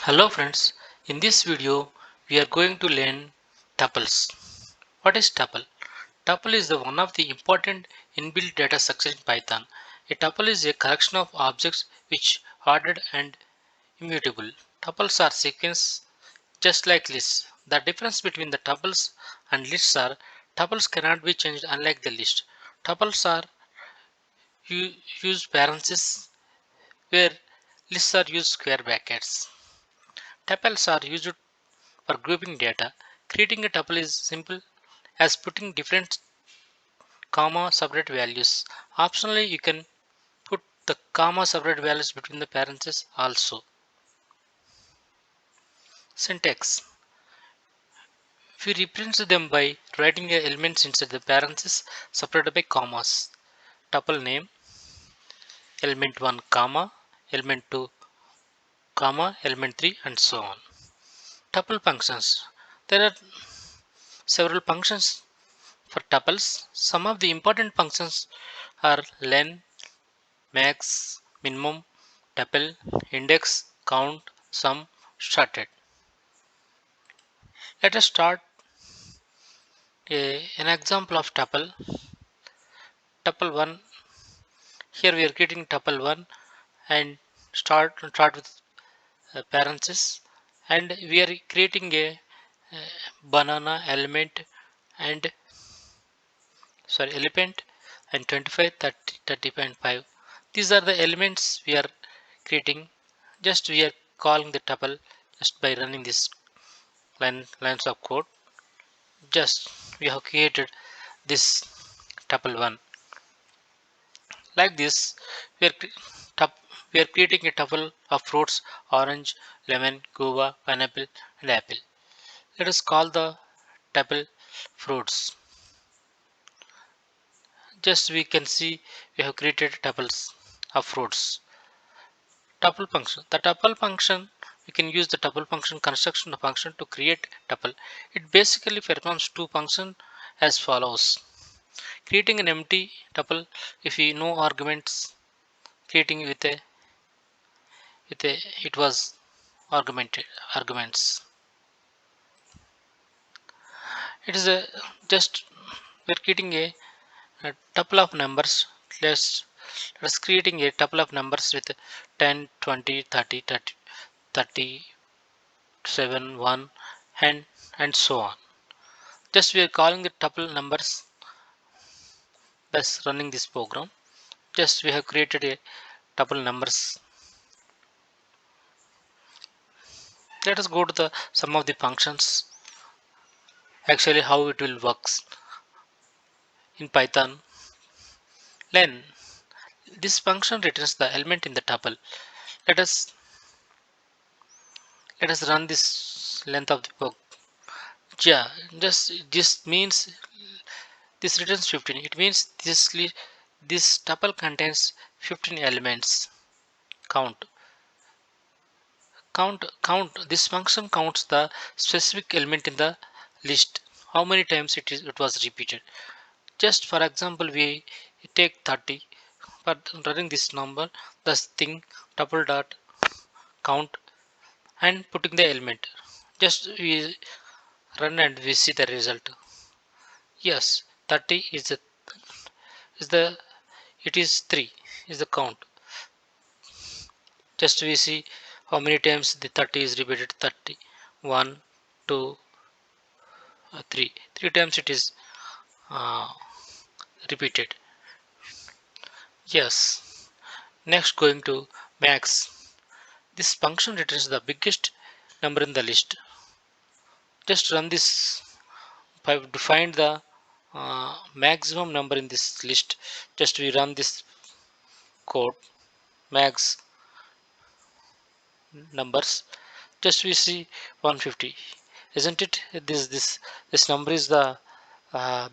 Hello friends, in this video we are going to learn tuples. What is tuple? Tuple is the one of the important inbuilt data structure in Python. A tuple is a collection of objects which ordered and immutable. Tuples are sequence just like lists. The difference between the tuples and lists are tuples cannot be changed unlike the list. Tuples are use parentheses where lists are used square brackets. Tuples are used for grouping data. Creating a tuple is simple as putting different comma separate values. Optionally, you can put the comma separate values between the parentheses also. Syntax. We represent them by writing the elements inside the parentheses separated by commas. Tuple name, element 1 comma, element 2 comma, element 3 and so on. Tuple functions. There are several functions for tuples. Some of the important functions are len, max, minimum, tuple, index, count, sum, sorted. Let us start an example of tuple. Tuple 1. Here we are creating tuple 1 and start with parenthesis, and we are creating a banana element and element and 25, 30, 30.5. These are the elements we are creating. Just we are calling the tuple just by running this lines of code. Just we have created this tuple 1 like this. We are, we are creating a tuple of fruits: orange, lemon, guava, pineapple and apple. Let us call the tuple fruits. Just we can see we have created tuples of fruits. Tuple function. The tuple function, we can use the tuple function construction function to create tuple. It basically performs two functions as follows: creating an empty tuple if we no arguments, creating with a it was arguments. It is a just we're creating a tuple of numbers. Let's creating a tuple of numbers with 10, 20, 30, 30, 37, 1 and so on. Just we are calling the tuple numbers thus running this program. Just we have created a tuple numbers. Let us go to the some of the functions, actually how it will works in Python. Len, this function returns the element in the tuple. let us let us run this length of the book. Yeah, just this means this returns 15. It means this tuple contains 15 elements. Count count this function counts the specific element in the list, how many times it was repeated. Just for example, we take 30, but running this number, this thing tuple dot count and putting the element. Just we run and we see the result. Yes, 30 is the it is 3 is the count. Just we see how many times the 30 is repeated. 30, 1, 2, 3. 3 times it is uh, repeated. Yes. Next going to max. This function returns the biggest number in the list. Just run this to find the maximum number in this list. Just we run this code max numbers. Just we see 150, isn't it? This number is the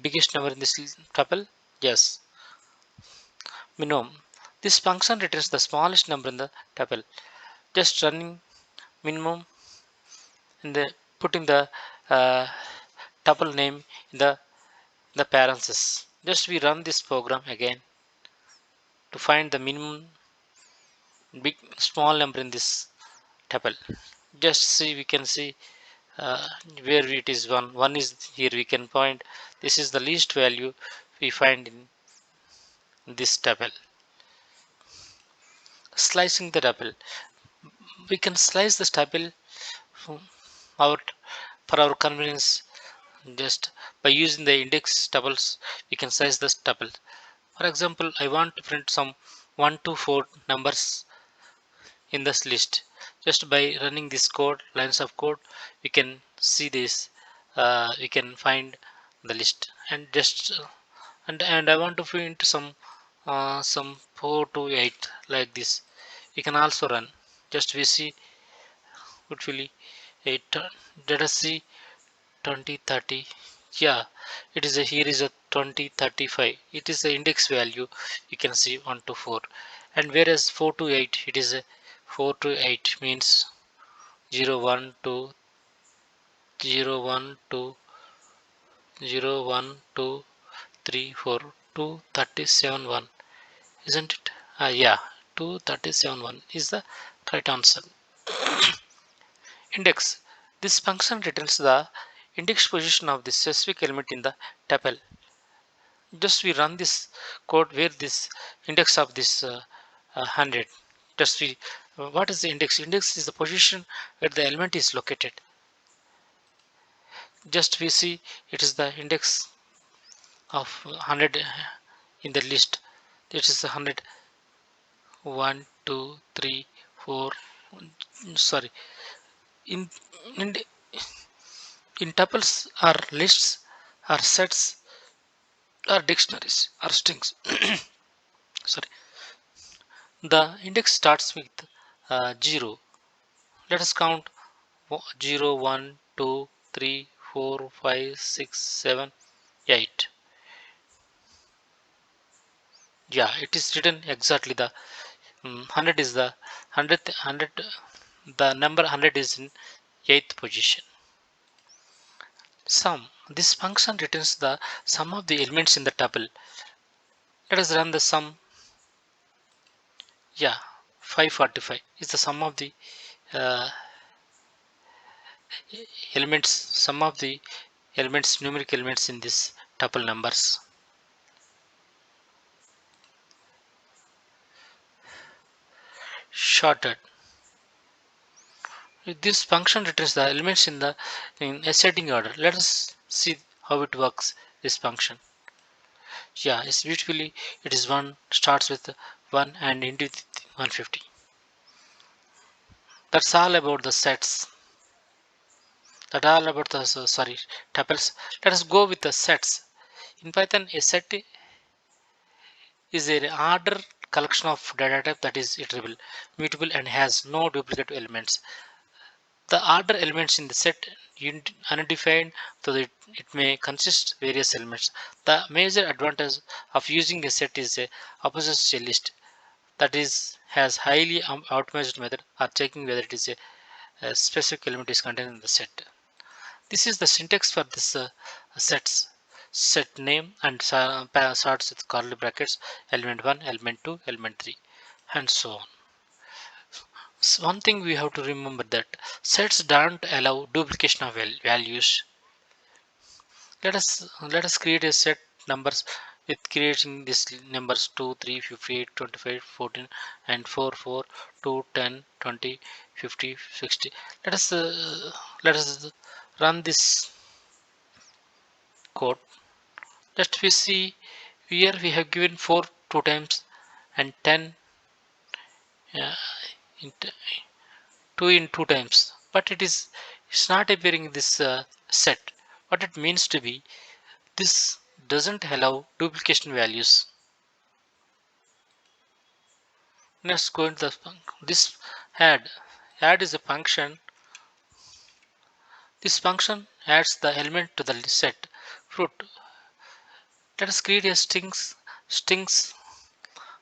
biggest number in this tuple. Yes. Minimum, this function returns the smallest number in the tuple. Just running minimum in the putting the uh, tuple name in the parentheses. Just we run this program again to find the minimum big small number in this tuple. Just see, we can see uh, where it is 1 is here, we can point this is the least value we find in this tuple. Slicing the tuple, we can slice this tuple out for our convenience. Just by using the index tuples we can size this tuple. For example, I want to print some 1 to 4 numbers in this list. Just by running this code, lines of code, we can see this. We can find the list and just and I want to print some 4 to 8 like this. We can also run. Just we see hopefully it. Let us see 20 30. Yeah, it is a here is a 20 35. It is the index value. You can see 1 to 4, and whereas 4 to 8 it is a 4 to 8 means 0 1 2 0 1 2 0 1 2 3 4 2 37 1, isn't it? Yeah, 2 37 1 is the right answer. Index, this function returns the index position of the specific element in the tuple. Just we run this code where this index of this 100. Just we what is the index? Index is the position where the element is located. Just we see it is the index of 100 in the list. It is 100 1 2 3 4. Sorry, in in, in tuples or lists or sets or dictionaries or strings. Sorry, the index starts with 0. Let us count 0 1 2 3 4 5 6 7 8. Yeah, it is written exactly the 100 is the 100 the number 100 is in 8th position. Sum, this function returns the sum of the elements in the tuple. Let us run the sum. Yeah, 545 is the sum of the uh, elements, sum of the elements, numeric elements in this tuple numbers. Shorted, this function returns the elements in ascending order. Let us see how it works, this function. Yeah, it's beautifully, it is 1 starts with 1 and into 150. That's all about the sets. That all about the sorry, tuples. Let us go with the sets. In Python, a set is an order collection of data type that is iterable, mutable, and has no duplicate elements. The order elements in the set undefined, so that it may consist various elements. The major advantage of using a set is a opposite to a list, that is has highly optimized method of checking whether it is a specific element is contained in the set. This is the syntax for this sets. Set name and starts with curly brackets, element 1, element 2, element 3, and so on. One thing we have to remember that sets don't allow duplication of values. Let us create a set numbers with creating this numbers 2 3 58 25 14 and 4 4 2 10 20 50 60. Let us run this code. Just we see here we have given 4 two times and 10 uh, in 2 in 2 times, but it's not appearing in this set. What it means to be, this doesn't allow duplication values. Let's go into this add is a function. This function adds the element to the set fruit. Let us create a strings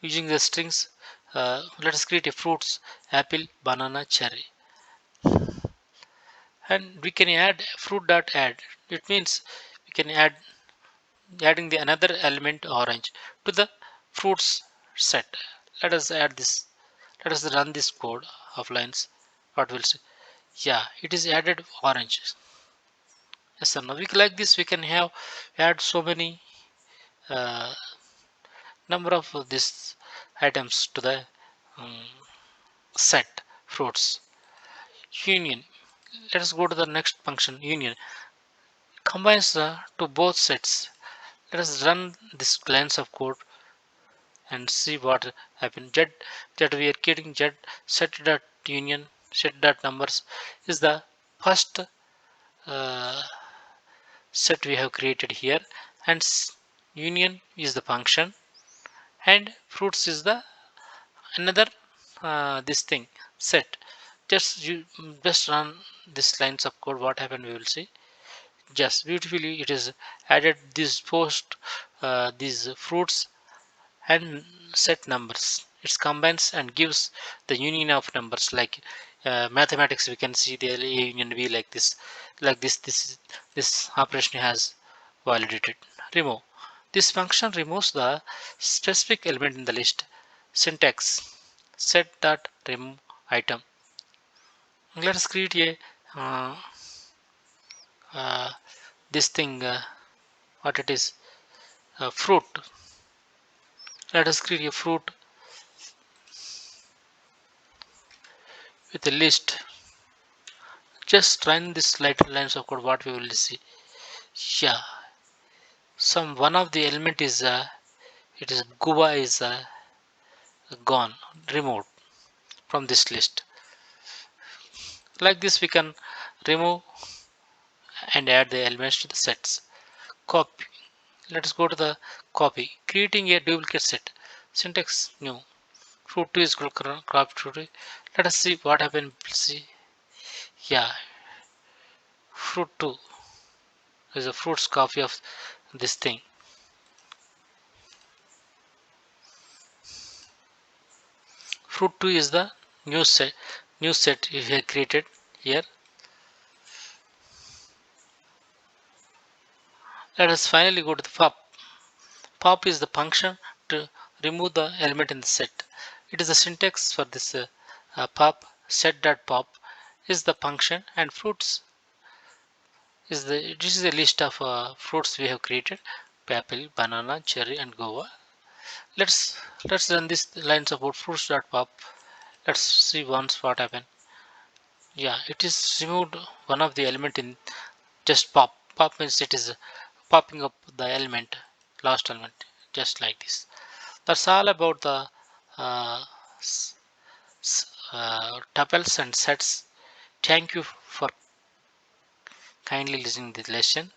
using the strings. Let us create a fruits apple banana cherry, and we can add fruit dot add. It means we can adding the another element orange to the fruits set. Let us add this. Let us run this code of lines. What will say? Yeah, it is added orange. Yes sir. Now we like this we can have add so many uh, number of these items to the um, set fruits. Union. Let us go to the next function. Union combines the to both sets. Let us run this lines of code and see what happens. That we are getting z set dot union set dot numbers is the first uh, set we have created here, and union is the function, and fruits is the another this thing set. Just run this lines of code. What happened we will see. Just beautifully it is added this post these fruits and set numbers. It combines and gives the union of numbers like mathematics. We can see the A union B like this operation has validated. Remove. This function removes the specific element in the list. Syntax set dot remove item. Let us create a uh, uh, this thing what it is fruit. Let us create a fruit with a list. Just run this lines of code. What we will see. Yeah, some one of the element is it is guava is gone, removed from this list. Like this we can remove and add the elements to the sets. Copy. Let us go to the copy. Creating a duplicate set. Syntax new. Fruit 2 is called crop fruit. Let us see what happened. See, yeah, fruit 2 is a fruits copy of this thing. Fruit 2 is the new set we have created here. Let us finally go to the pop. Pop is the function to remove the element in the set. It is the syntax for this pop. Set.pop is the function, and fruits is the this is a list of fruits we have created: apple, banana, cherry, and guava. Let's run this lines about fruits.pop. Let's see once what happened. Yeah, it is removed one of the element in just pop. Pop means it is popping up the element, last element, just like this. That's all about the uh, tuples and sets. Thank you for kindly listening to the lesson.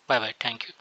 Bye bye. Thank you.